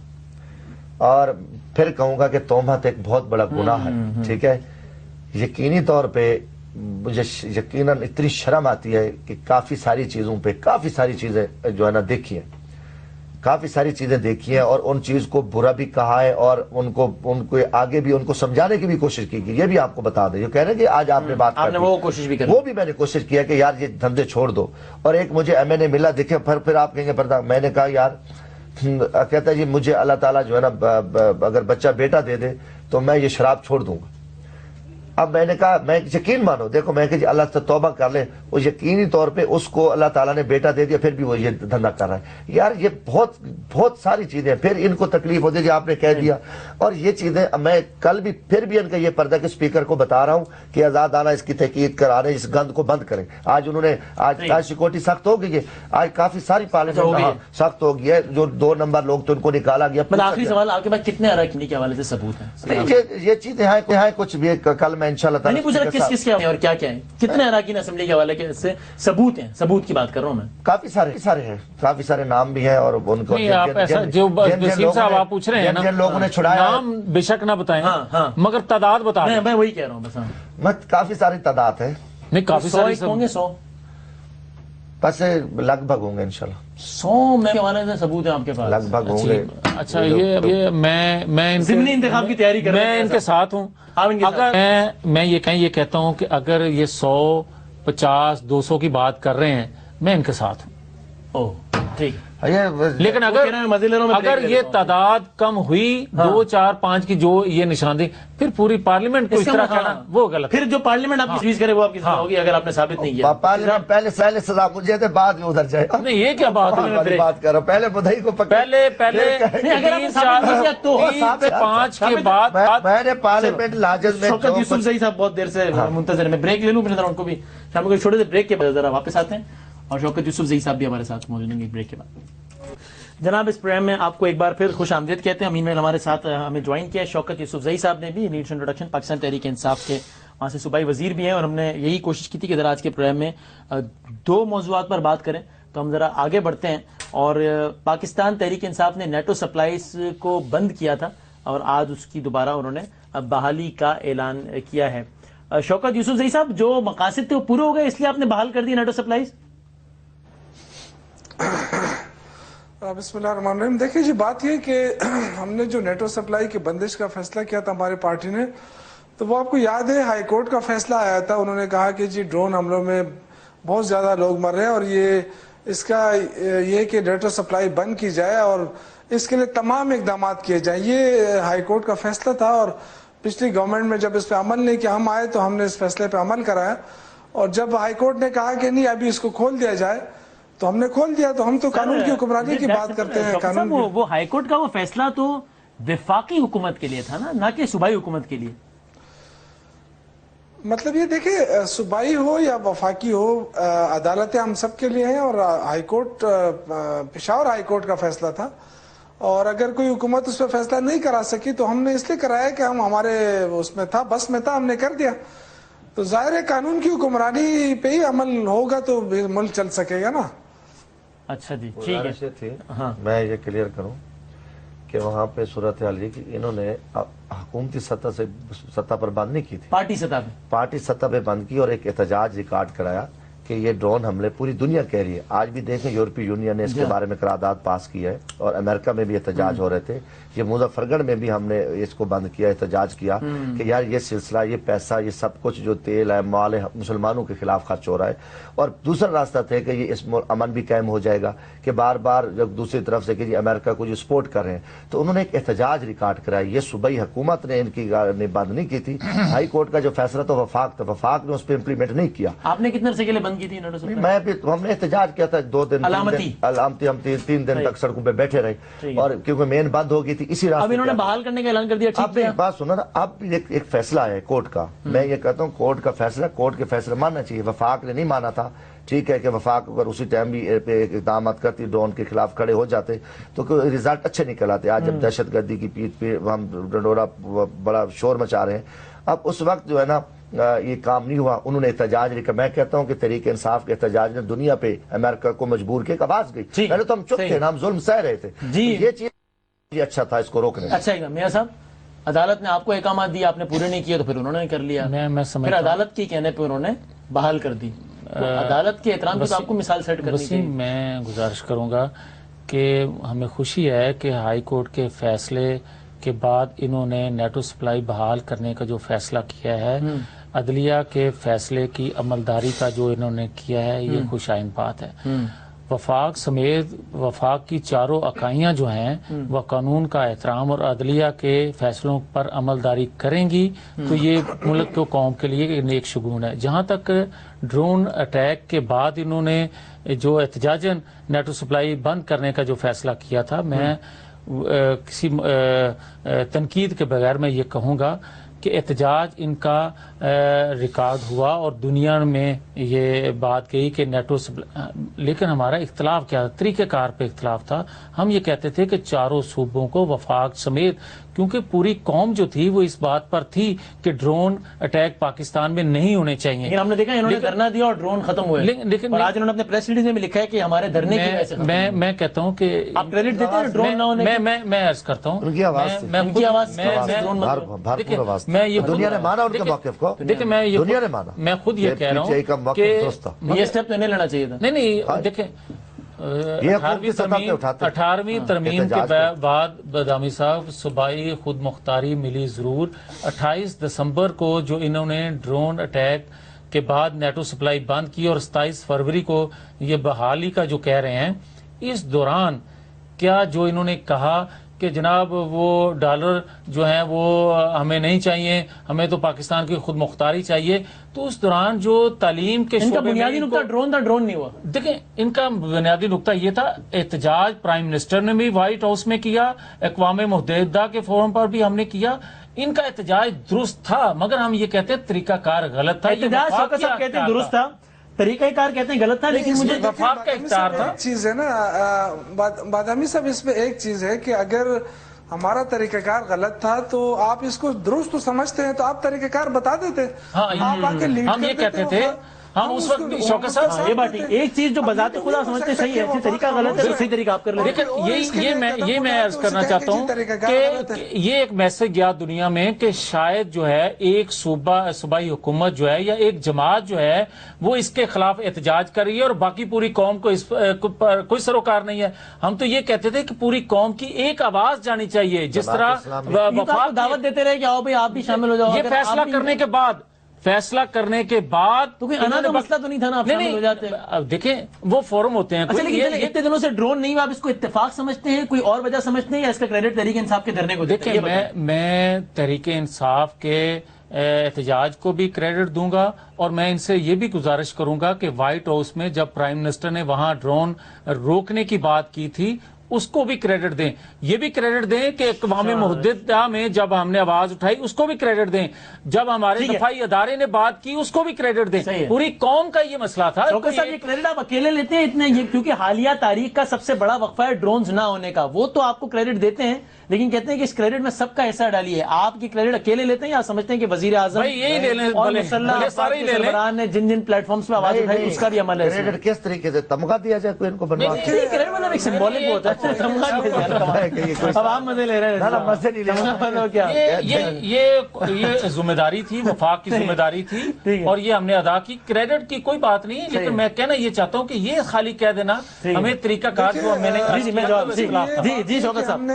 اور پھر کہوں گا کہ تہمت ایک بہت بڑا گناہ ہے، ٹھیک ہے۔ یقینی طور پہ مجھے یقیناً اتنی شرم آتی ہے کہ کافی ساری چیزیں جو ہے نا دیکھی ہیں، کافی ساری چیزیں دیکھی ہیں، اور ان چیز کو برا بھی کہا ہے، اور ان کو آگے بھی ان کو سمجھانے کی بھی کوشش کی گئی۔ یہ بھی آپ کو بتا دیں، جو کہہ رہے ہیں کہ آج آپ نے بات کی، وہ کوشش بھی وہ بھی میں نے کوشش کیا کہ یار یہ دھندے چھوڑ دو۔ اور ایک مجھے ایم این اے ملا، دیکھیں پھر آپ کہیں گے پردہ، میں نے کہا یار، کہتا ہے جی مجھے اللہ تعالیٰ جو ہے نا اگر بچہ بیٹا دے دے تو میں یہ شراب چھوڑ دوں گا۔ اب میں نے کہا میں یقین مانو، دیکھو میں کہ جی اللہ سے توبہ کر لے، وہ یقینی طور پہ اس کو اللہ تعالیٰ نے بیٹا دے دیا، پھر بھی وہ یہ دھندا کر رہا ہے۔ یار یہ بہت ساری چیزیں، پھر ان کو تکلیف ہوتی ہے، آپ نے کہہ دیا، اور یہ چیزیں میں کل بھی پھر بھی ان کا یہ پردہ کے اسپیکر کو بتا رہا ہوں کہ آزادانہ اس کی تحقیق کرانے، اس گند کو بند کریں۔ آج انہوں نے آج سیکورٹی سخت ہو گئی ہے، آج کافی ساری پارلیمنٹ سخت ہو گئی ہے، جو 2 نمبر لوگ تو ان کو نکالا گیا۔ آخری سوال آپ کے پاس کتنے اراکینی کے حوالے سے ثبوت ہیں؟ یہ چیزیں ہیں کچھ بھی، کل میں انشاءاللہ تعالیٰ نہیں پوچھ رہا کس کے اور کیا ہیں، کتنے اراکین اسمبلی کے حوالے سے ثبوت ہیں، ثبوت کی بات کر رہا ہوں میں۔ کافی سارے ہیں، کافی سارے نام بھی ہیں، اور ان کو جو وسیم صاحب آپ پوچھ رہے ہیں جن لوگوں نے چھڑایا، نام بے شک نہ بتائیں مگر تعداد بتا دیں۔ میں وہی کہہ رہا ہوں بس۔ مت کافی ساری تعداد ہے، نہیں کافی ساری ہوں گے، 100 بس لگ بھگ ہوں گے انشاءاللہ، 100 میں حوالے سے ثبوت ہیں آپ کے پاس؟ لگ بھگ ہوں گے۔ اچھا یہ میں ضمنی انتخاب کی تیاری کر رہے ہیں، میں ان کے ساتھ ہوں۔ اگر میں یہ کہتا ہوں کہ اگر یہ 100 50 200 کی بات کر رہے ہیں، میں ان کے ساتھ ہوں۔ ٹھیک لیکن اگر یہ تعداد کم ہوئی 2 4 5 کی جو یہ نشاندہی، پھر پوری پارلیمنٹ کو اس طرح کہنا وہ غلط، پھر جو پارلیمنٹ آپ کی کرے وہ آپ کی سزا ہوگی اگر آپ نے ثابت نہیں کیا. پارلیمنٹ پہلے سزا مجھے دے بعد میں ادھر جائے. نہیں یہ کیا بات ہے، بات کرو پہلے بدھائی کو پہلے 3 4 5 کے بعد میں نے پارلیمنٹ لاجز میں شوکت یوسف زئی صاحب بہت دیر سے منتظر ہیں. میں بریک لے لوں پھر ان کو بھی شام کو چھوٹے سے بریک کے بعد ذرا واپس آتے ہیں اور شوکت یوسف زئی صاحب بھی ہمارے ساتھ موجود ہیں بریک کے بعد. جناب اس پروگرام میں آپ کو ایک بار پھر خوش آمدید کہتے ہیں. امین میں ہمارے ساتھ ہمیں جوائن کیا ہے شوکت یوسف زئی صاحب نے بھی، نیڈس انٹروڈکشن پاکستان تحریک انصاف کے وہاں سے صوبائی وزیر بھی ہیں، اور ہم نے یہی کوشش کی تھی کہ ذرا آج کے پروگرام میں 2 موضوعات پر بات کریں. تو ہم ذرا آگے بڑھتے ہیں. اور پاکستان تحریک انصاف نے نیٹو سپلائز کو بند کیا تھا اور آج اس کی دوبارہ انہوں نے بحالی کا اعلان کیا ہے. شوکت یوسف زئی صاحب، جو مقاصد تھے وہ پورے ہو گئے اس لیے آپ نے بحال کر دی نیٹو سپلائز؟ بسم اللہ الرحمن الرحیم. دیکھیں جی، بات یہ کہ ہم نے جو نیٹو سپلائی کی بندش کا فیصلہ کیا تھا ہماری پارٹی نے، تو وہ آپ کو یاد ہے ہائی کورٹ کا فیصلہ آیا تھا. انہوں نے کہا کہ جی ڈرون حملوں میں بہت زیادہ لوگ مر رہے ہیں اور اس کا یہ کہ نیٹو سپلائی بند کی جائے اور اس کے لیے تمام اقدامات کیے جائیں. یہ ہائی کورٹ کا فیصلہ تھا اور پچھلی گورنمنٹ میں جب اس پہ عمل نہیں کیا، ہم آئے تو ہم نے اس فیصلے پہ عمل کرایا. اور جب ہائی کورٹ نے کہا کہ نہیں ابھی اس کو کھول دیا جائے تو ہم نے کھول دیا. تو ہم تو قانون کی حکمرانی کی بات کرتے ہیں. قانون وہ ہائی کورٹ کا وہ فیصلہ تو وفاقی حکومت کے لیے تھا نا، نہ کہ صوبائی حکومت کے لیے. مطلب یہ دیکھیں صوبائی ہو یا وفاقی ہو، عدالتیں ہم سب کے لیے ہیں اور high court Peshawar high court کا فیصلہ تھا. اور اگر کوئی حکومت اس پہ فیصلہ نہیں کرا سکی تو ہم نے اس لیے کرایا کہ ہم ہمارے اس میں تھا، بس میں تھا، ہم نے کر دیا. تو ظاہر ہے قانون کی حکمرانی پہ ہی عمل ہوگا تو ملک چل سکے گا نا. اچھا جی ٹھیک ہے. میں یہ کلیئر کروں کہ وہاں پہ صورتحال یہ کہ انہوں نے حکومتی سطح پر بند نہیں کی تھی، پارٹی سطح پہ بند کی اور ایک احتجاج ریکارڈ کرایا کہ یہ ڈرون حملے پوری دنیا کہہ رہی ہے. آج بھی دیکھیں یورپی یونین نے اس کے بارے میں قرارداد پاس کی ہے اور امریکہ میں بھی احتجاج ہو رہے تھے. یہ مظفر گڑھ میں بھی ہم نے اس کو بند کیا، احتجاج کیا کہ یار یہ سلسلہ، یہ پیسہ، یہ سب کچھ جو تیل ہے، مال ہے، مسلمانوں کے خلاف خرچ ہو رہا ہے. اور دوسرا راستہ تھا کہ یہ اس امن بھی قائم ہو جائے گا کہ بار بار جب دوسری طرف سے کہ جی امریکہ کو جو سپورٹ کر رہے ہیں. تو انہوں نے ایک احتجاج ریکارڈ کرایا. یہ صوبائی حکومت نے ان کی بند نہیں کی تھی. ہائی کورٹ کا جو فیصلہ تو وفاق تھا، وفاق نے اس پہ امپلیمنٹ نہیں کیا. آپ نے کتنے عرصے کے لیے بند کی تھی؟ ہم نے احتجاج کیا تھا 2 دن علامتی، ہم 3 دن تک سڑکوں پہ بیٹھے رہے اور کیونکہ مین بند ہو گئی تھی. اسی راستے اب انہوں نے بحال کرنے کا اعلان کر دیا. اب بات سنو نا، اب ایک فیصلہ ہے کورٹ کا. میں یہ کہتا ہوں کورٹ کا فیصلہ، کورٹ کے فیصلہ ماننا چاہیے. وفاق نے نہیں مانا تھا. ٹھیک ہے کہ وفاق اگر اسی ٹائم بھی اقدامات کرتی، ڈرون کے خلاف کھڑے ہو جاتے تو رزلٹ اچھے نکل آتے. آج جب دہشت گردی کی پیٹھ پہ ہم ڈنڈورا بڑا شور مچا رہے ہیں، اب اس وقت جو ہے نا یہ کام نہیں ہوا. انہوں نے احتجاج لکھا. میں کہتا ہوں کہ تحریک انصاف کے احتجاج نے دنیا پہ امریکہ کو مجبور کیا کہ آواز گئی. پہلے تو ہم چپ تھے نا، ہم ظلم سہ رہے تھے. یہ چیز اچھا تھا اس کو روکنے. اچھا میاں صاحب، عدالت نے آپ کو احکامات دیے، آپ نے پورے نہیں کیے تو پھر انہوں نے کر لیا. پھر عدالت کے کہنے پہ انہوں نے بحال کر دی. عدالت کے احترام کی تو آپ کو مثال سیٹ کرنی چاہیے. میں گزارش کروں گا کہ ہمیں خوشی ہے کہ ہائی کورٹ کے فیصلے کے بعد انہوں نے نیٹو سپلائی بحال کرنے کا جو فیصلہ کیا ہے، عدلیہ کے فیصلے کی عملداری کا جو انہوں نے کیا ہے، یہ خوش آئند بات ہے. وفاق سمیت وفاق کی چاروں اکائیاں جو ہیں وہ قانون کا احترام اور عدلیہ کے فیصلوں پر عملداری کریں گی تو یہ ملک کو قوم کے لیے ایک نیک شگون ہے. جہاں تک ڈرون اٹیک کے بعد انہوں نے جو احتجاجاً نیٹو سپلائی بند کرنے کا جو فیصلہ کیا تھا، میں کسی تنقید کے بغیر میں یہ کہوں گا کہ احتجاج ان کا ریکارڈ ہوا اور دنیا میں یہ بات کہی کہ نیٹو لیکن ہمارا اختلاف کیا تھا؟ طریقہ کار پہ اختلاف تھا. ہم یہ کہتے تھے کہ چاروں صوبوں کو وفاق سمیت، کیونکہ پوری قوم جو تھی وہ اس بات پر تھی کہ ڈرون اٹیک پاکستان میں نہیں ہونے چاہیے. لیکن ہم نے دیکھا انہوں نے دھرنا دیا اور ڈرون ختم ہوئے. لیکن آج انہوں نے اپنے پریس ریلیز میں لکھا ہے کہ ہمارے دھرنے کی وجہ سے. میں کہتا ہوں کہ آپ کریڈٹ دیتے ہیں ڈرون نہ ہونے. میں عرض کرتا ہوں ان کی آواز میں یہ دنیا نے مانا ان کے موقف کو. دیکھیں میں خود یہ کہہ رہا ہوں کہ یہ سٹیپ تو نہیں لینا چاہیے تھا. نہیں دیکھیں 18ویں ترمیم کے بعد بادامی صاحب صوبائی خود مختاری ملی ضرور. 28 دسمبر کو جو انہوں نے ڈرون اٹیک کے بعد نیٹو سپلائی بند کی اور 27 فروری کو یہ بحالی کا جو کہہ رہے ہیں، اس دوران کیا جو انہوں نے کہا کہ جناب وہ ڈالر جو ہیں وہ ہمیں نہیں چاہیے, ہمیں تو پاکستان کی خود مختاری چاہیے, تو اس دوران جو تعلیم کے ان کا شعبے میں بنیادی نقطہ ڈرون تھا, ڈرون نہیں ہوا. دیکھیں ان کا بنیادی نقطہ یہ تھا, احتجاج پرائم منسٹر نے بھی وائٹ ہاؤس میں کیا, اقوام متحدہ کے فورم پر بھی ہم نے کیا, ان کا احتجاج درست تھا, مگر ہم یہ کہتے ہیں طریقہ کار غلط تھا. احتجاج شوکت صاحب کہتے ہیں درست تھا, طریقہ کار کہتے ہیں غلط تھا, لیکن مجھے وفاق کا اختیار تھا. ایک چیز ہے نا بادامی صاحب, اس میں ایک چیز ہے کہ اگر ہمارا طریقہ کار غلط تھا تو آپ اس کو درست تو سمجھتے ہیں تو آپ طریقہ کار بتا دیتے. آپ آ کے لیڈ ہم یہ کہتے تھے, ہم اس وقت بھی شوکت صاحب یہ بات ایک چیز جو بذات خدا سمجھتے صحیح ہے, طریقہ غلط ہے, صحیح طریقہ آپ کر لیں. لیکن یہ میں عرض کرنا چاہتا ہوں کہ یہ ایک میسج گیا دنیا میں کہ شاید جو ہے ایک صوبائی حکومت جو ہے یا ایک جماعت جو ہے وہ اس کے خلاف احتجاج کر رہی ہے اور باقی پوری قوم کو اس پر کوئی سروکار نہیں ہے. ہم تو یہ کہتے تھے کہ پوری قوم کی ایک آواز جانی چاہیے, جس طرح وفاق دعوت دیتے رہے کہ آؤ بھائی آپ بھی شامل ہو جاؤ. یہ فیصلہ کرنے کے بعد تو کوئی انا کا مسئلہ تو نہیں تھا نا, آپ شامل ہو جاتے. دیکھیں وہ فورم ہوتے ہیں. اچھا لیکن اتنے دنوں سے ڈرون نہیں ہوا, آپ اس کو اتفاق سمجھتے ہیں, کوئی اور وجہ سمجھتے ہیں, یا اس کا کریڈٹ تحریک انصاف کے دھرنے کو دیتے ہیں؟ دیکھیں میں تحریک انصاف کے احتجاج کو بھی کریڈٹ دوں گا, اور میں ان سے یہ بھی گزارش کروں گا کہ وائٹ ہاؤس میں جب پرائم منسٹر نے وہاں ڈرون روکنے کی بات کی تھی اس کو بھی کریڈٹ دیں. یہ بھی کریڈٹ دیں کہ اقوام متحدہ میں جب ہم نے آواز اٹھائی اس کو بھی کریڈٹ دیں, جب ہمارے دفاعی ادارے نے بات کی اس کو بھی کریڈٹ دیں. پوری قوم کا یہ مسئلہ تھا. شوکت صاحب یہ کریڈٹ آپ اکیلے لیتے ہیں اتنے, کیونکہ حالیہ تاریخ کا سب سے بڑا وقفہ ہے ڈرونز نہ ہونے کا, وہ تو آپ کو کریڈٹ دیتے ہیں لیکن کہتے ہیں کہ اس کریڈٹ میں سب کا حصہ ڈالیے. آپ کی کریڈٹ اکیلے لیتے ہیں یا سمجھتے ہیں کہ وزیر اعظم اور مسلح افراد کے سربراہان نے جن پلیٹ فارمس پہ آواز اٹھائی اس کا بھی عمل ہے؟ کریڈٹ کس طریقے سے تمغہ دیا جائے کوئی ان کو بنوا کے؟ کریڈٹ مطلب ایک سمبولک ہوتا ہے, تمغہ دیا جائے. اب آپ مزے لے رہے ہیں, مزے نہیں لے. یہ ذمہ داری تھی, وفاق کی ذمہ داری تھی, اور یہ ہم نے ادا کی. کریڈٹ کی کوئی بات نہیں, لیکن میں کہنا یہ چاہتا ہوں کہ یہ خالی کہہ دینا ہمیں طریقہ کار جو میں نے جی شوکت صاحب,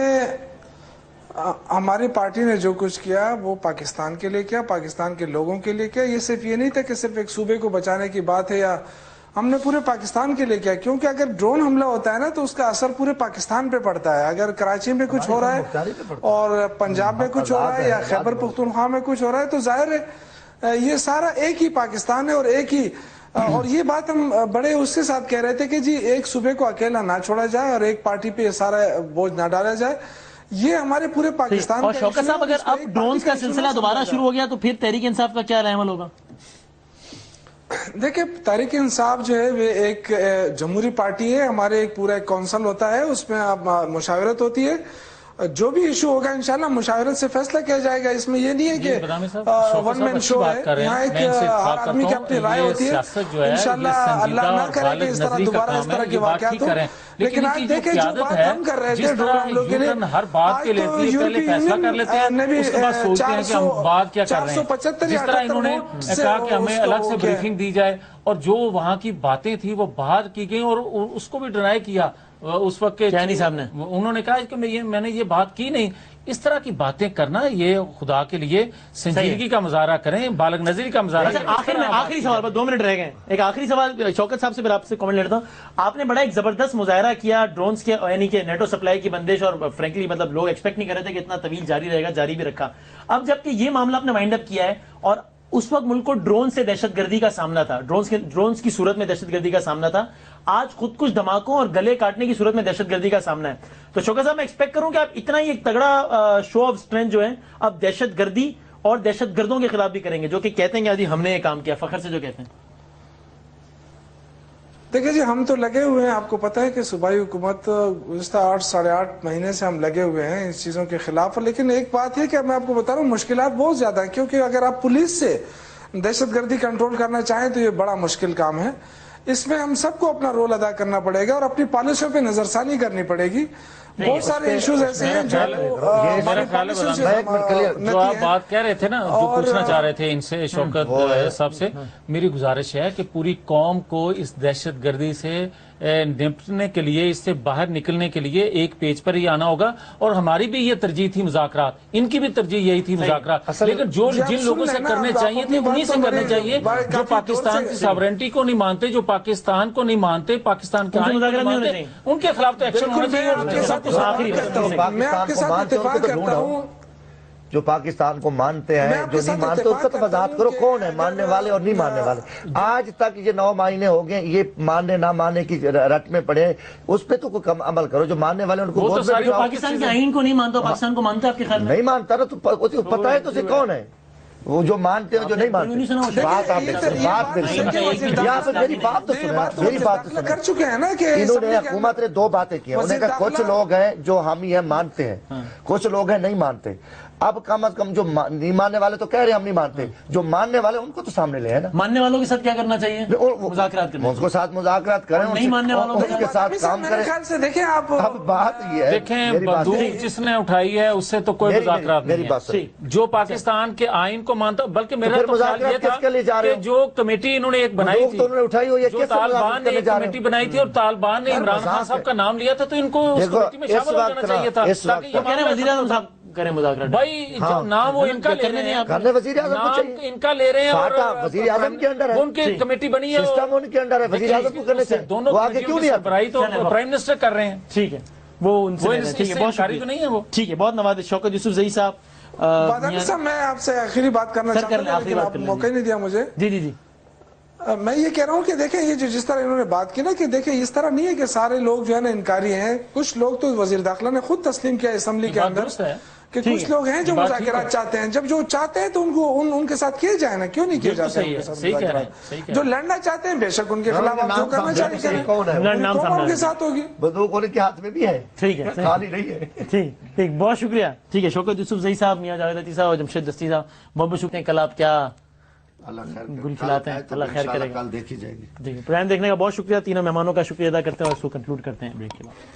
ہماری پارٹی نے جو کچھ کیا وہ پاکستان کے لیے کیا, پاکستان کے لوگوں کے لیے کیا. یہ صرف یہ نہیں تھا کہ صرف ایک صوبے کو بچانے کی بات ہے, یا ہم نے پورے پاکستان کے لیے کیا, کیونکہ اگر ڈرون حملہ ہوتا ہے نا تو اس کا اثر پورے پاکستان پہ پڑتا ہے. اگر کراچی میں کچھ ہو رہا ہے اور پنجاب میں کچھ ہو رہا ہے یا خیبر پختونخوا میں کچھ ہو رہا ہے تو ظاہر ہے یہ سارا ایک ہی پاکستان ہے اور ایک ہی. اور یہ بات ہم بڑے اس کے ساتھ کہہ رہے تھے کہ جی ایک صوبے کو اکیلا نہ چھوڑا جائے اور ایک پارٹی پہ یہ سارا بوجھ نہ ڈالا جائے. یہ ہمارے پورے پاکستان. اور شوکت صاحب اگر اب ڈرونز کا سلسلہ دوبارہ شروع ہو گیا تو پھر تحریک انصاف کا کیا عمل ہوگا؟ دیکھیں تحریک انصاف جو ہے وہ ایک جمہوری پارٹی ہے, ہمارے ایک پورا ایک کونسل ہوتا ہے, اس میں اب مشاورت ہوتی ہے, جو بھی ایشو ہوگا انشاءاللہ مشاورت سے فیصلہ کیا جائے گا. اس میں یہ نہیں ہے کہ ون مین شو ہے, یہاں ایک ہر آدمی کی اپنی رائے ہوتی ہے. انشاءاللہ اللہ نہ کرے کہ اس طرح دوبارہ اس طرح کے واقعات ہو. لیکن آج دیکھیں جو بات ہم کر رہے تھے ڈرون حملوں کے لیے, آج تو یورپی یونین نے بھی 475 جس طرح انہوں نے کہا کہ ہمیں الگ سے بریفنگ دی جائے, اور جو وہاں کی باتیں تھی وہ باہر کی گئی, اور اس کو بھی ڈرائی کیا اس وقت کے چینی صاحب نے. انہوں نے کہا کہ میں نے یہ بات کی نہیں. اس طرح کی باتیں کرنا یہ خدا کے لیے سنجیدگی کا مظاہرہ کریں, بالغ نظری کا مظاہرہ کریں. آخری سوال پر 2 منٹ رہ گئے, ایک آخری سوال شوکت صاحب سے پھر آپ سے کامنٹ لیتا ہوں. آپ نے بڑا ایک زبردست مظاہرہ کیا ڈرونز کے, یعنی کہ نیٹو سپلائی کی بندش, اور فرینکلی مطلب لوگ ایکسپیکٹ نہیں کر رہے تھے کہ اتنا طویل جاری رہے گا, جاری بھی رکھا. اب جبکہ یہ معاملہ آپ نے وائنڈ اپ کیا ہے, اور اس وقت ملک کو ڈرون سے دہشت گردی کا سامنا تھا, ڈرونز کی صورت میں دہشت گردی کا سامنا تھا, آج خود کچھ دھماکوں اور گلے کاٹنے کی صورت میں دہشت گردی کا سامنا ہے. تو شوکت صاحب میں ایکسپیکٹ کروں کہ آپ اتنا ہی ایک تگڑا شو آف اسٹرینتھ جو ہے اب دہشت گردی اور دہشت گردوں کے خلاف بھی کریں گے, جو کہ کہتے ہیں کہ ہم نے یہ کام کیا, فخر سے جو کہتے ہیں. دیکھیں جی ہم تو لگے ہوئے ہیں, آپ کو پتہ ہے کہ صوبائی حکومت گزشتہ 8-8.5 مہینے سے ہم لگے ہوئے ہیں اس چیزوں کے خلاف. لیکن ایک بات ہے کہ میں آپ کو بتا رہا ہوں مشکلات بہت زیادہ ہیں, کیونکہ اگر آپ پولیس سے دہشت گردی کنٹرول کرنا چاہیں تو یہ بڑا مشکل کام ہے. اس میں ہم سب کو اپنا رول ادا کرنا پڑے گا اور اپنی پالیسیوں پہ نظر ثانی کرنی پڑے گی. بہت سارے ایشوز ایسے ہیں جو آپ بات کہہ رہے تھے نا, جو پوچھنا چاہ رہے تھے ان سے شوکت صاحب سے, میری گزارش ہے کہ پوری قوم کو اس دہشت گردی سے نپٹنے کے لیے، اس سے باہر نکلنے کے لیے ایک پیج پر ہی آنا ہوگا. اور ہماری بھی یہ ترجیح تھی مذاکرات، ان کی بھی ترجیح یہی تھی مذاکرات، لیکن جو جن لوگوں سے کرنے چاہیے تھے انہی سے کرنے چاہیے، جو پاکستان کی ساورنٹی کو نہیں مانتے، جو پاکستان کو نہیں مانتے، پاکستان کے آئین کو نہیں مانتے، ان کے خلاف تو ایکشن ہونا چاہیے. میں آپ کے ساتھ اتفاق کرتا ہوں. جو پاکستان کو مانتے ہیں، جو نہیں مانتے، اس کا تو وضاحت کرو کون ہے ماننے والے اور نہیں ماننے والے. آج تک یہ 9 مہینے ہو گئے، یہ ماننے نہ ماننے کی رٹ میں پڑے، اس پہ تو کوئی کم عمل کرو. جو ماننے والے ان کو پاکستان کے آئین کو نہیں مانتا، پاکستان کو مانتا ہے آپ کے خیال میں؟ نہیں مانتا نا، تو پتہ ہے تو اسے کون ہے وہ جو مانتے ہیں جو نہیں مانتے. بات آپ یہاں پہ میری بات تو سنیں، میری بات تو کر چکے ہیں نا کہ انہوں نے حکومت نے 2 باتیں کی ہیں. انہوں نے کہا کچھ لوگ ہیں جو ہم یہ مانتے ہیں، کچھ لوگ ہیں نہیں مانتے. اب کم از کم جو نہیں ماننے والے تو کہہ رہے ہیں ہم نہیں مانتے، جو ماننے والے ان کو تو سامنے لے ہے نا. ماننے والوں کے ساتھ کیا کرنا چاہیے؟ مذاکرات کریں، ان کے ساتھ مذاکرات کریں، نہیں ماننے والوں کے ساتھ کام کریں. دیکھیں آپ، اب بات یہ ہے، دیکھیں بندوق جس نے اٹھائی ہے اس سے تو کوئی مذاکرات نہیں ہے. جو پاکستان کے آئین کو مانتا، بلکہ میرا تو خیال یہ تھا کہ جو کمیٹی انہوں نے ایک بنائی تھی، جو طالبان نے ایک کمیٹی بنائی تھی اور طالبان نے عمران خان صاحب کا نام لیا تھا، تو ان کو اس کمیٹی میں شامل ہو جانا چاہیے تھا. وزیر اعظم صاحب کریں مذاکرات. بھائی جو نام وہ ان کا لے رہے ہیں، وزیر اعظم کو نام ان کا لے رہے ہیں، اور وزیر اعظم کے انڈر ہے، ان کی کمیٹی بنی ہے، سسٹم ان کے انڈر ہے، وزیر اعظم کو کرنے چاہیے. دونوں وہ آگے کیوں نہیں سربراہی تو پرائم منسٹر کر رہے ہیں. ٹھیک ہے، وہ ان سے ٹھیک ہے، بہت شکریہ. نہیں ہے وہ. ٹھیک ہے، بہت نوازش. شوکت یوسف زئی صاحب، بادامی صاحب میں آپ سے آخری بات کرنا چاہتا ہوں، لیکن آپ موقع نہیں دیا مجھے. جی جی جی. میں یہ کہہ رہا ہوں کہ دیکھیں یہ جو جس طرح انہوں نے بات کی نا، کہ دیکھیں اس طرح نہیں ہے کہ سارے لوگ جو ہے نا انکاری ہیں. کچھ لوگ تو وزیر داخلہ نے خود تسلیم کیا اسمبلی کے اندر کہ کچھ لوگ ہیں جو مذاکرات چاہتے ہیں. جب جو چاہتے ہیں تو ان کو ان کے ساتھ کیے جائیں نا، کیوں نہیں کیے جاتے ہیں؟ جو لڑنا چاہتے ہیں بے شک ان کے خلاف آپ جو کرنا چاہیے کریں، ان کے ساتھ ہوگی. بندوق ان کے ہاتھ میں بھی ہے، ٹھیک ہے، خالی نہیں ہے. ٹھیک، بہت شکریہ. ٹھیک ہے، شوکت یوسف زئی صاحب، میاں جاوید عطی صاحب اور جمشید دستی صاحب، بہت بہت شکریہ. کل آپ کیا گل کھلاتے ہیں، اللہ خیر کرے گا. کل دیکھی جائے گی. پروگرام دیکھنے کا بہت شکریہ. تینوں مہمانوں کا شکریہ ادا کرتے ہیں اور اس کو کنکلوڈ کرتے ہیں بریک کے بعد.